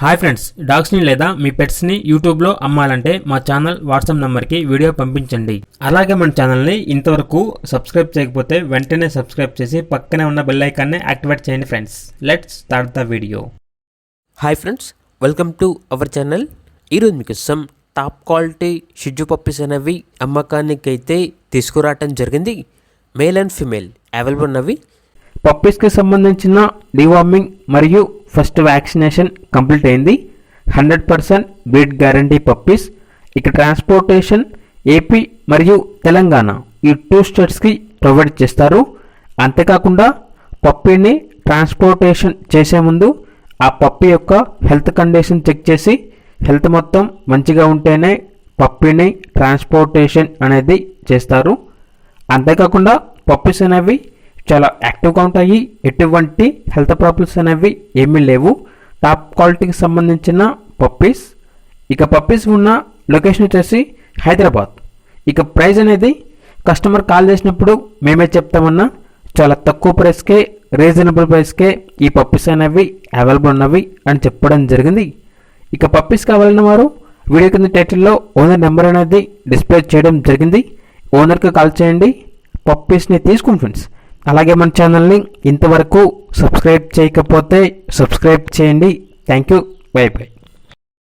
Hi friends, డాగ్స్ని లేదా మీ పెట్స్ని యూట్యూబ్లో అమ్మాలంటే మా ఛానల్ వాట్సాప్ నెంబర్కి వీడియో పంపించండి. అలాగే మన ఛానల్ని ఇంతవరకు సబ్స్క్రైబ్ చేయకపోతే వెంటనే సబ్స్క్రైబ్ చేసి పక్కనే ఉన్న బెల్ ఐకాన్ని యాక్టివేట్ చేయండి friends. Let's start the video. Hi friends, welcome to our channel. ఈరోజు మీకోసం టాప్ క్వాలిటీ షిడ్జు పప్పీస్ అనేవి అమ్మకానికి అయితే తీసుకురావటం జరిగింది. మేల్ అండ్ ఫీమేల్ అవైలబుల్ ఉన్నవి. పప్పీస్కి సంబంధించిన డివార్మింగ్ మరియు ఫస్ట్ వ్యాక్సినేషన్ కంప్లీట్ అయింది. 100% బ్రీడ్ గ్యారంటీ పప్పీస్. ఇక ట్రాన్స్పోర్టేషన్ ఏపీ మరియు తెలంగాణ ఈ 2 స్టేట్స్కి ప్రొవైడ్ చేస్తారు. అంతేకాకుండా పప్పీని ట్రాన్స్పోర్టేషన్ చేసే ముందు ఆ పప్పీ యొక్క హెల్త్ కండిషన్ చెక్ చేసి హెల్త్ మొత్తం మంచిగా ఉంటేనే పప్పీని ట్రాన్స్పోర్టేషన్ అనేది చేస్తారు. అంతేకాకుండా పప్పీస్ అనేవి చాలా యాక్టివ్గా ఉంటాయి. ఎటువంటి హెల్త్ ప్రాబ్లమ్స్ అనేవి ఏమీ లేవు. టాప్ క్వాలిటీకి సంబంధించిన పప్పీస్. ఇక పప్పీస్ ఉన్న లొకేషన్ వచ్చేసి హైదరాబాద్. ఇక ప్రైస్ అనేది కస్టమర్ కాల్ చేసినప్పుడు మేమే చెప్తామన్నా, చాలా తక్కువ ప్రైస్కే, రీజనబుల్ ప్రైస్కే ఈ పప్పీస్ అనేవి అవైలబుల్ ఉన్నవి అని చెప్పడం జరిగింది. ఇక పప్పీస్ కావాలన్న వారు వీడియో కింద టైటిల్లో ఓనర్ నెంబర్ అనేది డిస్ప్లే చేయడం జరిగింది. ఓనర్కి కాల్ చేయండి, పప్పీస్ని తీసుకోండి ఫ్రెండ్స్. అలాగే మన ఛానల్ని ఇంతవరకు సబ్స్క్రైబ్ చేయకపోతే సబ్స్క్రైబ్ చేయండి. Thank you. By by.